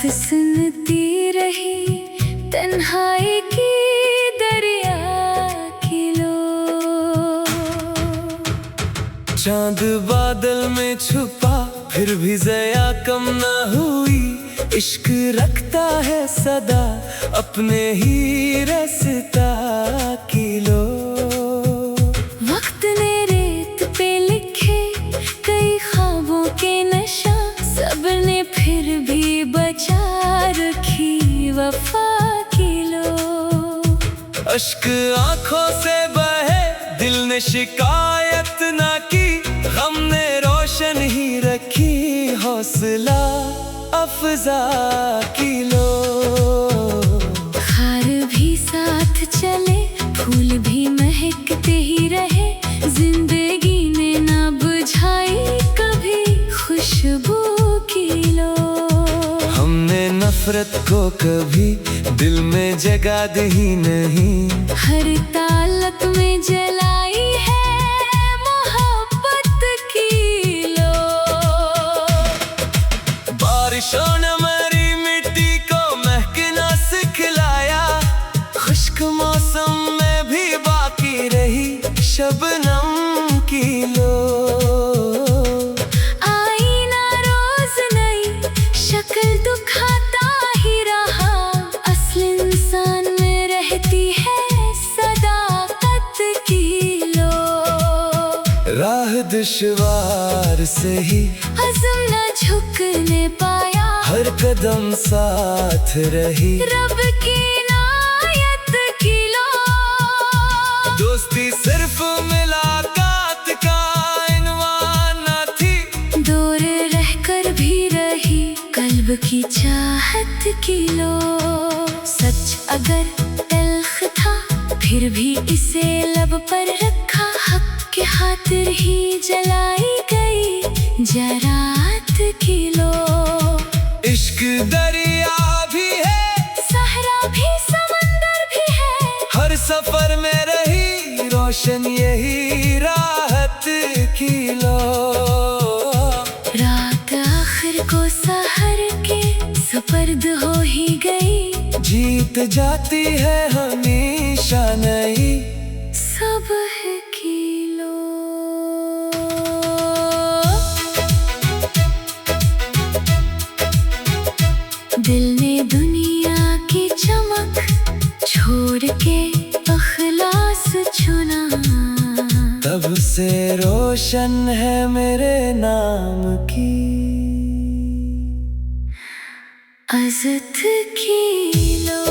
रात सुनती रही तन्हाई की दरिया की लो। चांद बादल में छुपा फिर भी ज़या कम न हुई। इश्क रखता है सदा अपने ही रास्ता की लो। वक्त ने रेत पे लिखे कई ख्वाबों के नशा, सब्र ने फिर भी बचा रखी वफा की लो। अश्क आंखों से बहे दिल ने शिकायत ना की, गम ने रोशन ही रखी हौसला अफजा की लो। खार भी साथ चले फूल भी महकते ही रहे, जिंदगी ने ना बुझाई कभी खुशबू की लो। हमने नफरत को कभी दिल में जगा दी नहीं, हर तालत में जलाई है मोहब्बत की लो। बारिशों ने मेरी मिट्टी को महकना सिखलाया, खुश्क मौसम में भी बाकी रही शबनम की लो। आईना रोज नई शक्ल दिखाता ही रहा, असल इंसान में रहती है सदाकत की लो। राह दुश्वार से ही अज़्म न झुकने पाया, हर कदम साथ रही रब की नायत की लो। दोस्ती सिर्फ मुलाकात का इनवान न थी, दूर रहकर भी रही कल्ब की चाहत की लो। सच अगर तल्ख था फिर भी इसे लब पर रखा, हक के खातिर ही जलाई गई जरात की लो। इश्क दरिया भी है सहरा भी समंदर भी है, हर सफर में रही रोशन यही राहत की लो। रात आखिर को सहर के सुपर्द हो ही गई, जीत जाती है हमेशा नई सुबह की लो। दिल ने दुनिया की चमक छोड़ के अखलास चुना, तब से रोशन है मेरे नाम की अज़त की लो।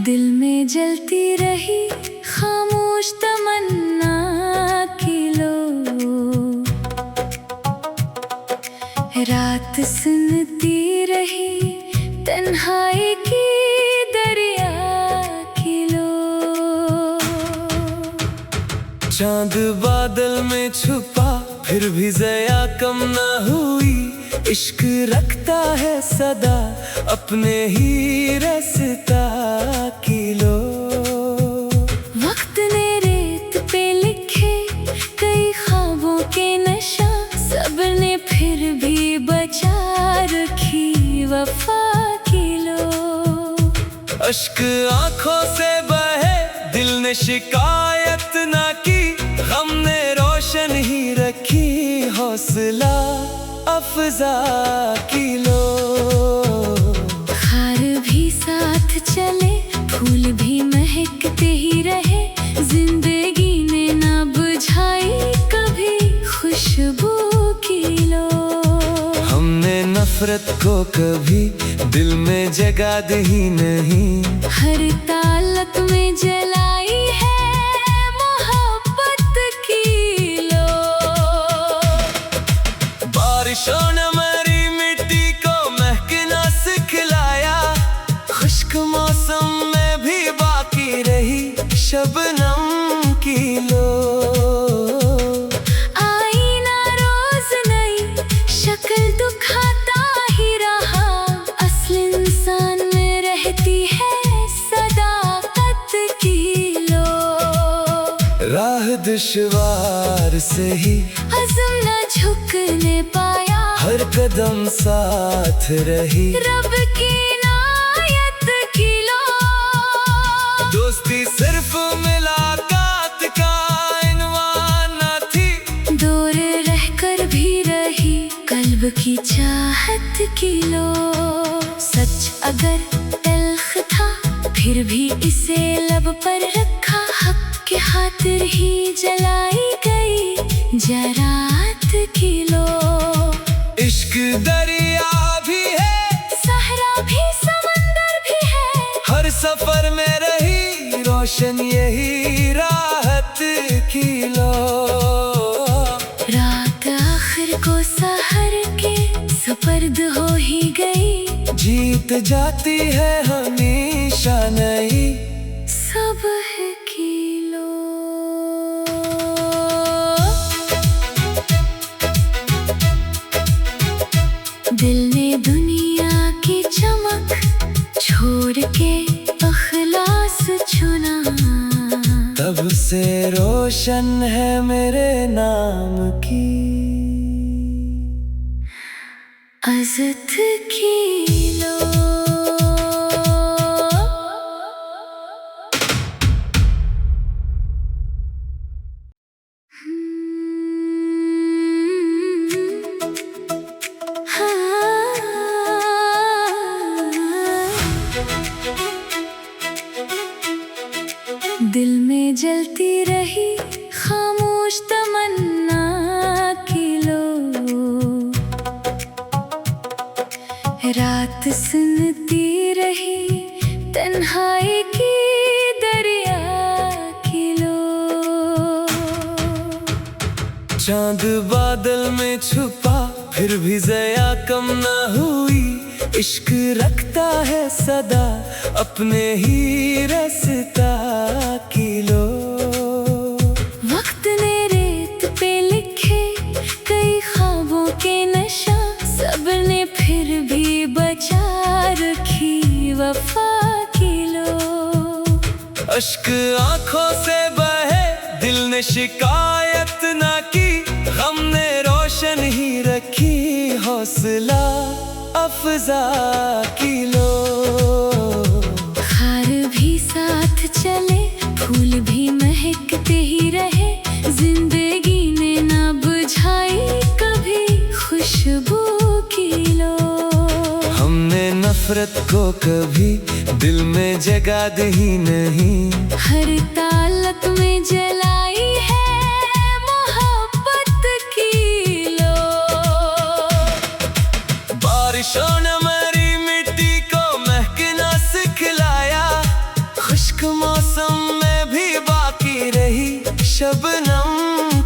दिल में जलती रही खामोश तमन्ना की लो। रात सुनती रही तन्हाई की दरिया की लो। चांद बादल में छुपा फिर भी ज़या कम न हुई। इश्क रखता है सदा अपने ही रास्ता की लो। वक्त ने रेत पे लिखे कई ख्वाबों के नशा, सब्र ने फिर भी बचा रखी वफा की लो। अश्क आंखों से बहे दिल ने शिकायत ना की, गम ने रोशन ही रखी हौसला अफजा की लो। खार भी साथ चले फूल भी महकते ही रहे, जिंदगी ने ना बुझाई कभी खुशबू की लो। हमने नफरत को कभी दिल में जगा दी नहीं, हर तालत में जलाई है मोहब्बत की लो। बारिशों ने मेरी मिट्टी को महकना सिखलाया, खुश्क मौसम में भी बाकी रही शबनम की लो। आईना रोज नई दुश्वार से ही अज़्म न झुकने पाया, हर कदम साथ रही रब की नायत की लो। दोस्ती सिर्फ मुलाकात का इनवान न थी, दूर रहकर भी रही कल्ब की चाहत की लो। सच अगर तल्ख था फिर भी इसे लब पर रखा, हक के खातिर ही जलाई गई जरात की लो। इश्क दरिया भी है, सहरा भी समंदर भी है, हर सफर में रही रोशन यही राहत की लो। रात आखिर को सहर के सुपर्द हो ही गई, जीत जाती है हमेशा नहीं सुबह की लो। दिल ने दुनिया की चमक छोड़ के अखलास चुना, तब से रोशन है मेरे नाम की अज़त की लो। दिल में जलती रही खामोश तमन्ना की लो, रात सुनती रही तन्हाई की दरिया की लो। चांद बादल में छुपा फिर भी ज़या कम न हुई, इश्क रखता है सदा अपने ही रास्ता की लो। वक्त ने रेत पे लिखे कई ख्वाबों के नशा, सबने फिर भी बचा रखी वफा की लो। अश्क आंखों से बहे दिल ने शिकायत न की, गम ने रोशन ही रखी हौसला अफजा की लो। खार भी साथ चले फूल भी महकते ही रहे, जिंदगी ने ना बुझाई कभी खुशबू की लो। हमने नफरत को कभी दिल में जगा दी नहीं, हर तालत में जलाई है मोहब्बत की लो। बारिशों ने मरी मिट्टी को महकना सिखलाया, खुश्क मौसम में भी बाकी रही शबनम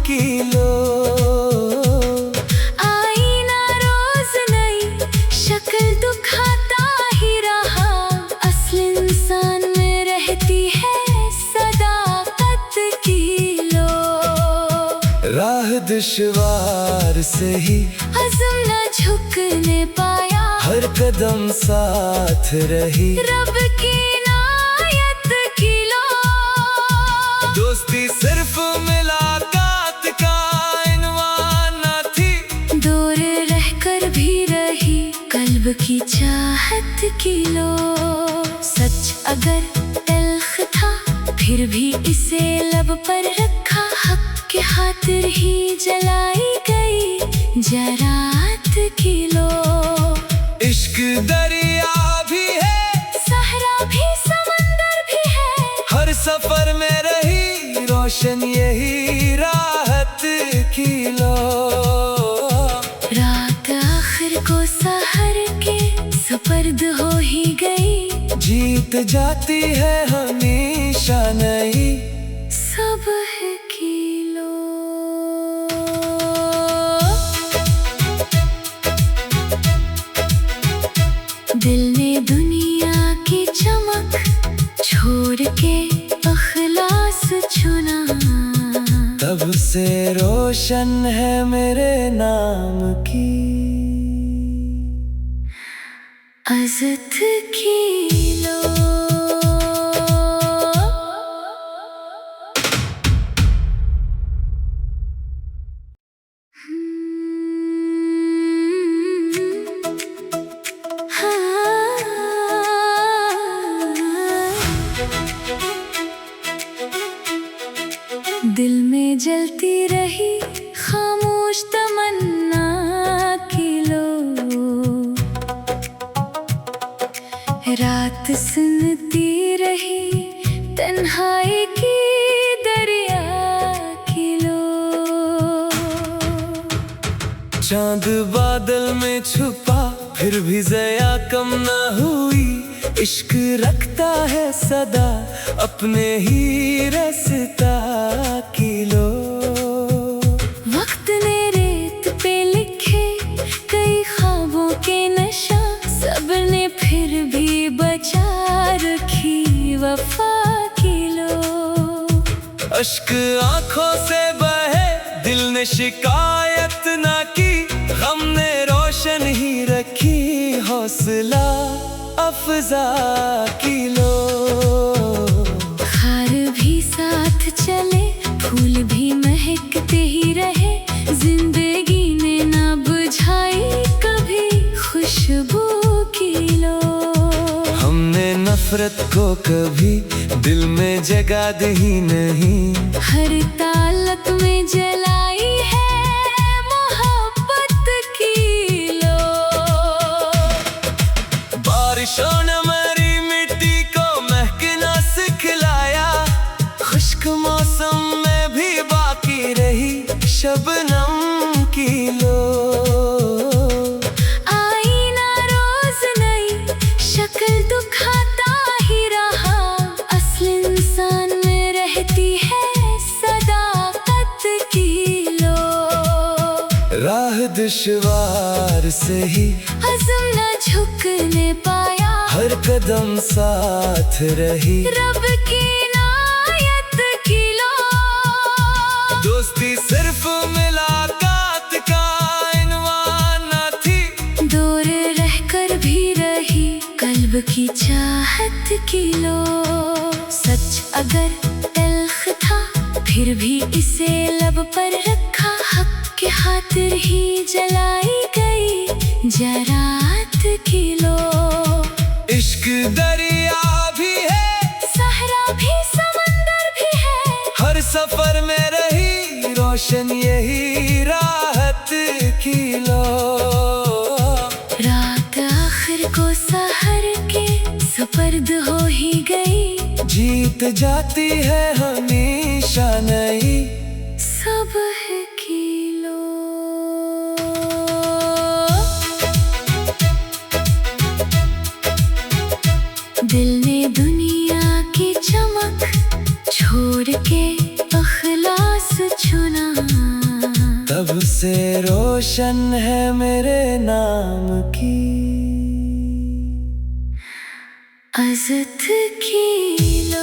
की लो। आईना रोज नई शक्ल दिखाता ही रहा, असल इंसान में रहती है सदाकत की लो। राह दुश्वार से ही अज़्म न झुकने पाया, हर कदम साथ रही रब की नायत की लो। दोस्ती सिर्फ मुलाकात का इनवान न थी, दूर रहकर भी रही कल्ब की चाहत की लो। सच अगर तल्ख था फिर भी इसे लब पर रखा, हक के खातिर ही जलाई गई जरात की लो। इश्क दरिया भी है, सहरा भी समंदर भी है, हर सफर में रही रोशन यही राहत की लो। रात आखिर को सहर के सुपर्द हो ही गई, जीत जाती है हमेशा नहीं सुबह की लो। दिल ने दुनिया की चमक छोड़ के अखलास चुना, तब से रोशन है मेरे नाम की अज़त की लो। दिल में जलती रही खामोश तमन्ना की लो, रात सुनती रही तन्हाई की दरिया की लो। चांद बादल में छुपा फिर भी ज़या कम न हुई, इश्क रखता है सदा अपने ही रास्ता की लो। वक्त ने रेत पे लिखे कई ख्वाबों के नशा, सबने फिर भी बचा रखी वफा की लो। अश्क आंखों से बहे दिल ने शिकायत ना की, हमने रोशन ही रखी हौसला अफजा की लो। खार भी साथ चले फूल भी महकते ही रहे, जिंदगी ने ना बुझाई कभी खुशबू की लो। हमने नफरत को कभी दिल में जगा दी ही नहीं, हर तालत में जलाई है मोहब्बत की लो। बारिशों ने मेरी मिट्टी को महकना सिखलाया, खुश्क मौसम में भी बाकी रही शबनम की लो। आईना रोज नई शक्ल दिखाता ही रहा, असल इंसान में रहती है सदाकत की लो। राह दुश्वार से ही अज़्म न झुकने पाया, हर कदम साथ रही रब की इनायत की लो। दोस्ती सिर्फ मुलाकात का इनवान न थी, दूर रहकर भी रही कल्ब की चाहत की लो। सच अगर तल्ख था फिर भी इसे लब पर रखा, हक के खातिर ही जलाई गई जरात की लो। इश्क दरिया भी है सहरा भी समंदर भी है, हर सफर में रही रोशन यही राहत की लो। रात आखिर को सहर के सुपर्द हो ही गई, जीत जाती है हमेशा नई सुबह की लो। दिल ने दुनिया की चमक छोड़ के अखलास चुना, तब से रोशन है मेरे नाम की अज़त की लो।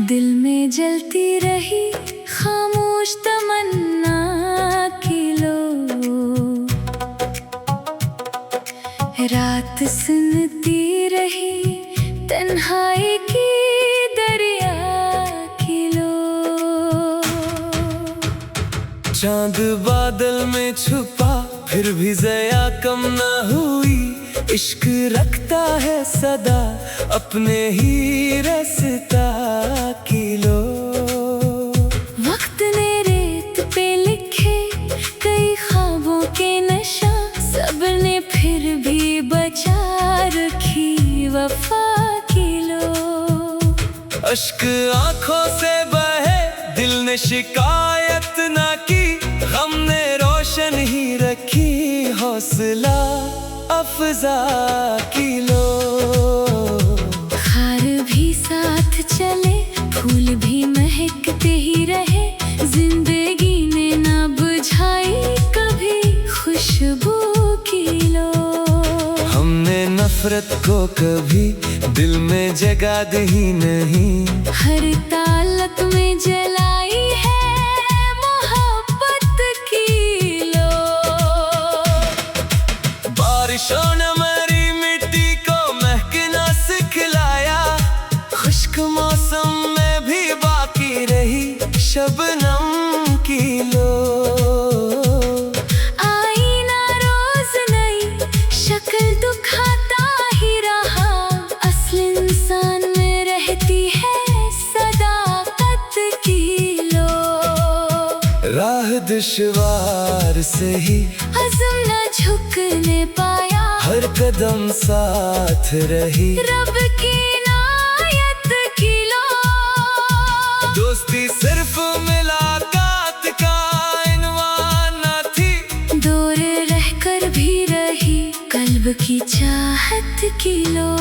दिल में जलती रही खामोश तमन्ना की लो, रात सुनती रही तन्हाई की दरिया की लो। चांद बादल में छुपा फिर भी ज़या कम न हुई, इश्क रखता है सदा अपने ही रास्ता की लो। वक्त ने रेत पे लिखे कई ख्वाबों के नशा, सबने फिर भी बचा रखी वफा की लो। अश्क आंखों से बहे दिल ने शिकायत ना की, हमने रोशन ही रखी हौसला अफजा की लो। खार भी साथ चले फूल भी महकते ही रहे, जिंदगी ने ना बुझाई कभी खुशबू की लो। हमने नफरत को कभी दिल में जगा दी ही नहीं, हर तालत में जलाई है मोहब्बत की लो। बारिशों ने मेरी मिट्टी को महकना सिखलाया, दुश्वार से ही अज़्म न झुकने पाया, हर कदम साथ रही रब की नायत की लो। दोस्ती सिर्फ मुलाकात का इनवान न थी, दूर रहकर भी रही कल्ब की चाहत की लो।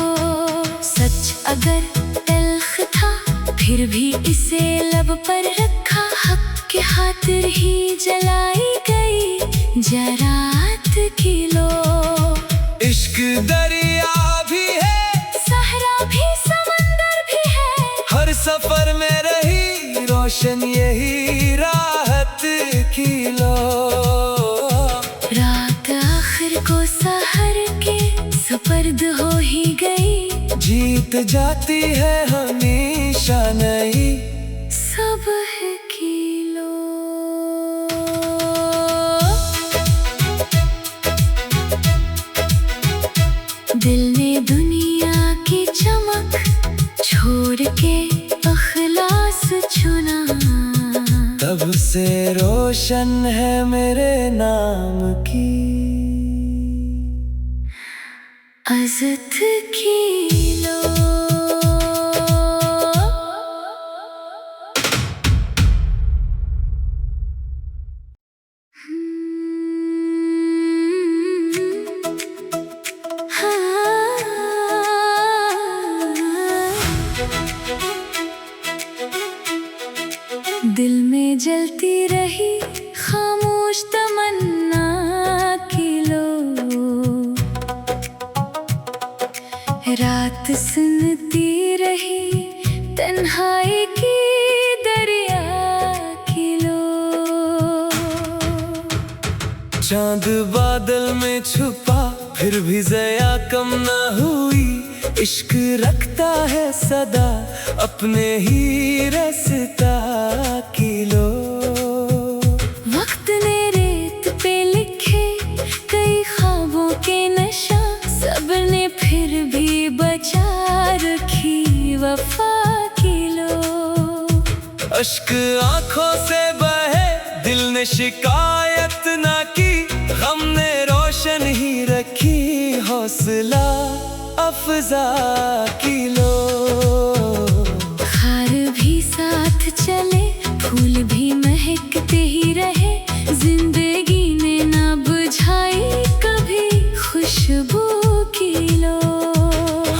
सच अगर तल्ख था फिर भी इसे लब पर रखा, हक के खातिर ही जलाई गई जरात की लो। इश्क दरिया भी है, सहरा भी समंदर भी है, हर सफर में रही रोशन यही राहत की लो। रात आखिर को सहर के सुपर्द हो ही गई, जीत जाती है हमेशा नहीं सुबह की लो। दिल ने दुनिया की चमक छोड़ के अखलास चुना, तब से रोशन है मेरे नाम की अज़त की लो। दिल में जलती रही खामोश तमन्ना की लो, रात सुनती रही तन्हाई की दरिया की लो। चांद बादल में छुपा फिर भी ज़या कम न हुई, इश्क रखता है सदा अपने ही रास्ता की लो। वक्त ने रेत पे लिखे कई ख्वाबों के नशा, सब ने फिर भी बचा रखी वफा की लो। अश्क आंखों से बहे दिल ने शिकायत ना की, हमने रोशन ही रखी हौसला अफजा की लो। खार भी साथ चले फूल भी महकते ही रहे, जिंदगी ने ना बुझाई कभी खुशबू की लो।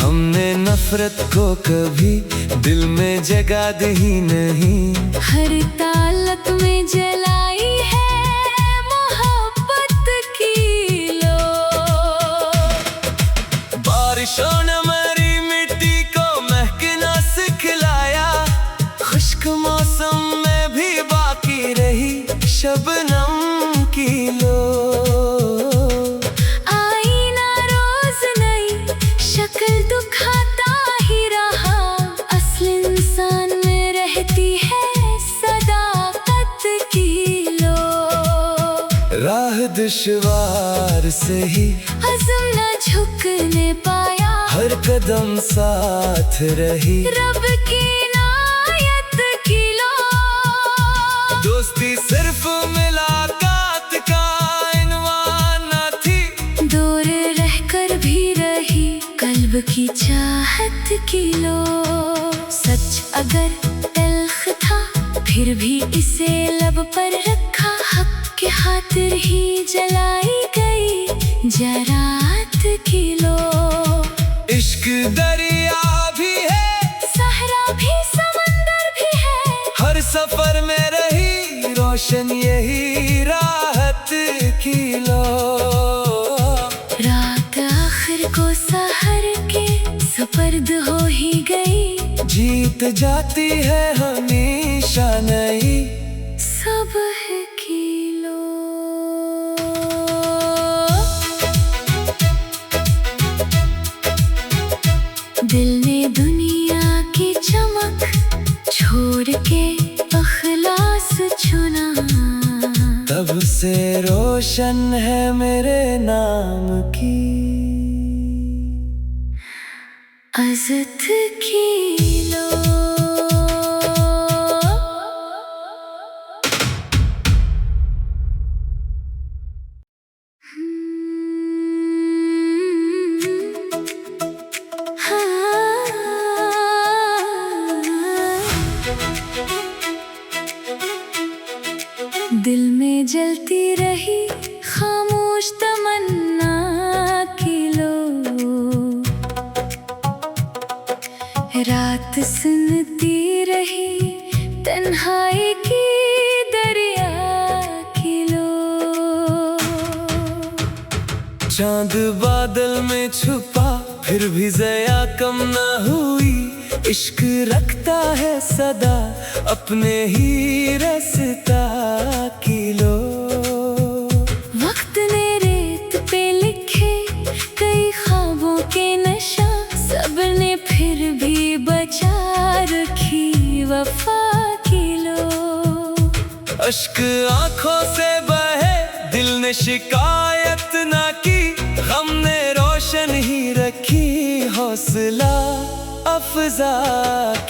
हमने नफरत को कभी दिल में जगा दी नहीं, हर तालत में जलाई है मोहब्बत की लो। बारिशों ने मेरी मिट्टी को महकना सिखलाया, खुश्क मौसम में भी बाकी रही शबनम की लो। आईना रोज नई शक्ल दिखाता ही रहा, असल इंसान में रहती है सदाकत की लो। राह दुश्वार से ही अज़्म न झुकने पाया, हर कदम साथ रही रब की नायत की लो। दोस्ती सिर्फ मुलाकात का इनवान न थी, दूर रहकर भी रही कल्ब की चाहत की लो। सच अगर तल्ख था फिर भी इसे लब पर रखा, हक के खातिर ही जलाई गई जरात की लो। इश्क दरिया भी है, सहरा भी समंदर भी है, हर सफर में रही रोशन यही राहत की लो। रात आखिर को सहर के सुपर्द हो ही गई, जीत जाती है हमेशा नहीं सुबह की लो। दिल ने दुनिया की चमक छोड़ के अखलास चुना, तब से रोशन है मेरे नाम की अज़त की लो। रात सुनती रही तन्हाई की दरिया की लो। चांद बादल में छुपा फिर भी ज़या कम न हुई। इश्क रखता है सदा अपने ही रास्ता की लो। वक्त ने रेत पे लिखे कई ख्वाबों के नशा, सबने फिर भी बचा रखी वफा की लो। अश्क आंखों से बहे दिल ने शिकायत ना की, हमने रोशन ही रखी हौसला अफजा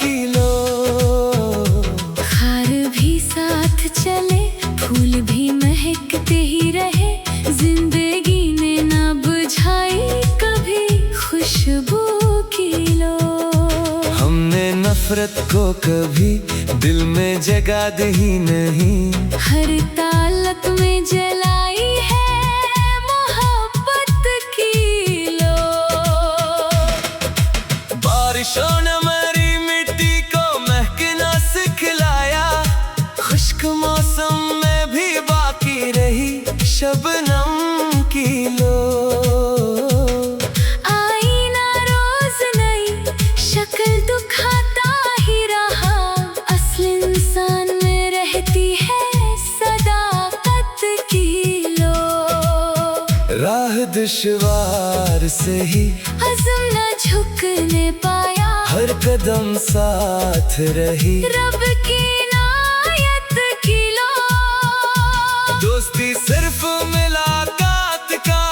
की लो। खार भी साथ चले फूल भी महकते ही रहे, जिंदगी ने ना बुझाई कभी खुशबू की लो। हमने नफरत को कभी दिल में जगा दी नहीं, हर तालत में जलाई है मोहब्बत की लो। बारिशों ने मेरी मिट्टी को महकना सिखलाया, खुश्क मौसम में भी बाकी रही शबनम की लो। आईना रोज नई शक्ल दिखाता ही रहा, असल इंसान में रहती है सदाकत की लो। राह दुश्वार से ही अज़्म न झुकने पाया, हर कदम साथ रही रब की नायत की लो। दोस्ती सिर्फ मुलाकात का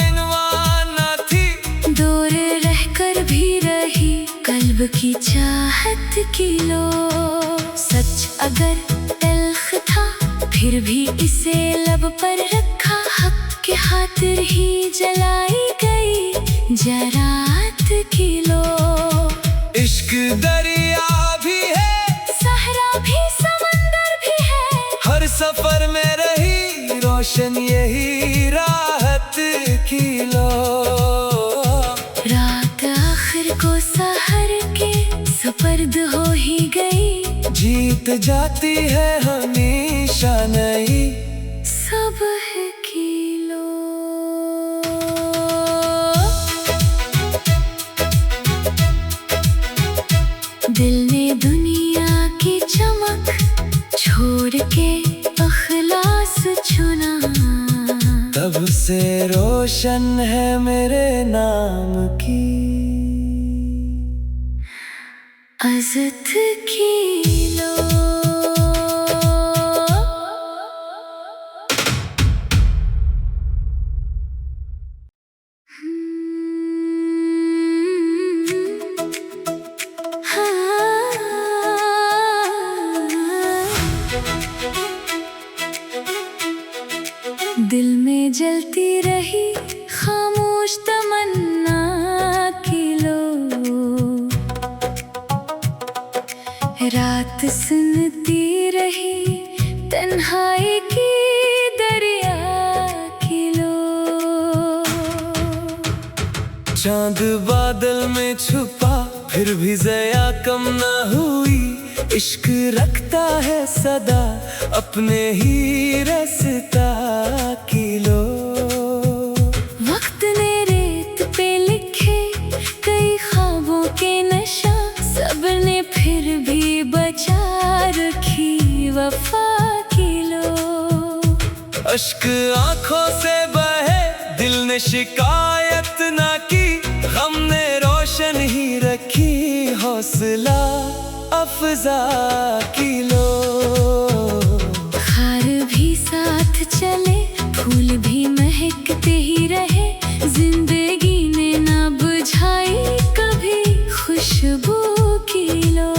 इनवान न थी, दूर रहकर भी रही कल्ब की चाहत की लो। सच अगर तल्ख था फिर भी इसे लब पर रखा, हक के खातिर ही जलाई गई जरात की लो। इश्क दरिया भी है सहरा भी समंदर भी है, हर सफर में रही रोशन यही राहत की लो। रात आखिर को सहर के सुपर्द हो ही गई, जीत जाती है हमेशा नहीं सुबह की लो। दिल ने दुनिया की चमक छोड़ के अखलास चुना, तब से रोशन है मेरे नाम की अज़त की लो। दिल में जलती रही खामोश तमन्ना की लो। रात सुनती रही तन्हाई की दरिया की लो। चांद बादल में छुपा फिर भी ज़या कम न हुई। इश्क रखता है सदा अपने ही रास्ता की लो। वक्त ने रेत पे लिखे कई ख्वाबों के नशा, सबने फिर भी बचा रखी वफा की लो। अश्क आंखों से बहे दिल ने शिकायत ना की, हमने रोशन ही रखी हौसला अफजा की लो। खार भी साथ चले फूल भी महकते ही रहे, जिंदगी ने ना बुझाई कभी खुशबू की लो।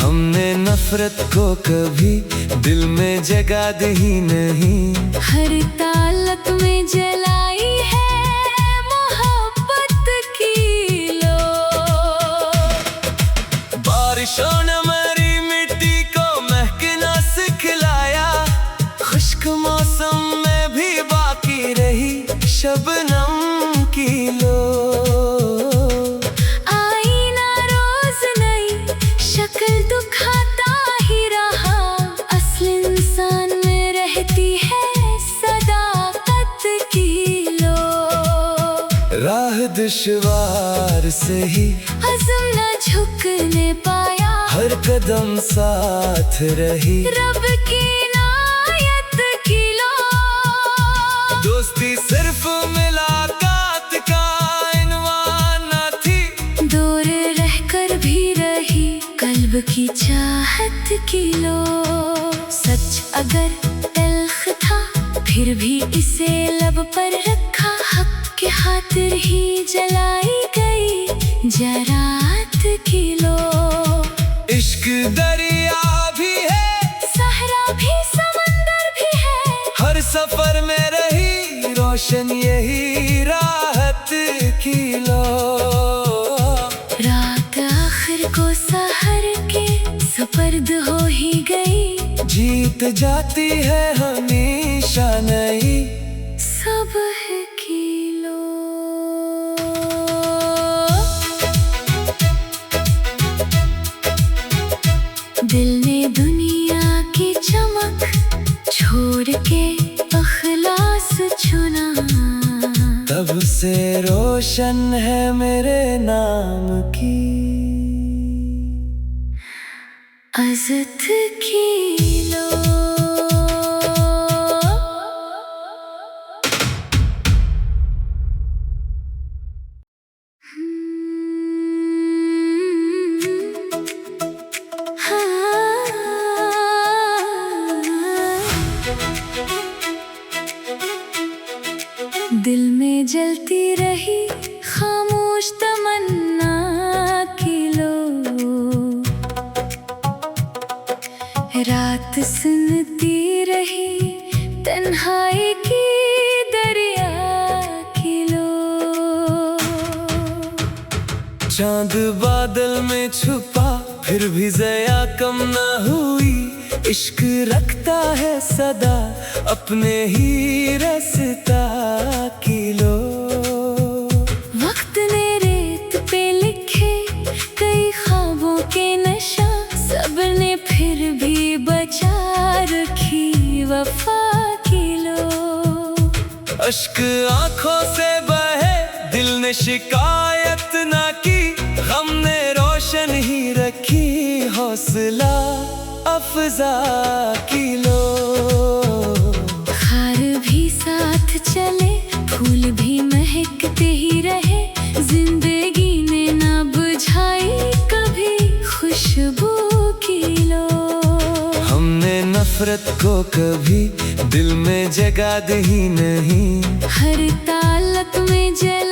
हमने नफरत को कभी दिल में जगा दी नहीं, हर तालत में जलाई है मोहब्बत की लो। बारिशों ने मेरी मिट्टी को महकना सिखलाया, खुश्क मौसम में भी बाकी रही शबनम की लो। आईना रोज दुश्वार से ही अज़्म न झुकने पाया, हर कदम साथ रही रब की इनायत की लो। दोस्ती सिर्फ मुलाकात का इनवान न थी, दूर रहकर भी रही कल्ब की चाहत की लो। सच अगर तल्ख था फिर भी इसे लब पर रखा, हक के खातिर ही जलाई गई जरात की लो। इश्क दरिया भी है, सहरा भी समंदर भी है, हर सफर में रही रोशन यही राहत की लो। रात आखिर को सहर के सुपर्द हो ही गई, जीत जाती है हमेशा नहीं सुबह की लो। दिल ने दुनिया की चमक छोड़ के अखलास चुना, तब से रोशन है मेरे नाम की अज़त की लो। दिल में जलती रही खामोश तमन्ना की लो, रात सुनती रही तन्हाई की दरिया की लो। चांद बादल में छुपा फिर भी ज़या कम न हुई, इश्क रखता है सदा अपने ही रास्ता की लो। वक्त ने रेत पे लिखे कई ख्वाबों के नशा, सब ने फिर भी बचा रखी वफा की लो। अश्क आंखों से बहे दिल ने शिकायत ना की, हमने रोशन ही रखी हौसला अफजा की लो। खार भी साथ चले फूल भी महकते ही रहे, जिंदगी ने ना बुझाई कभी खुशबू की लो। हमने नफरत को कभी दिल में जगा दी नहीं, हर तालत में जला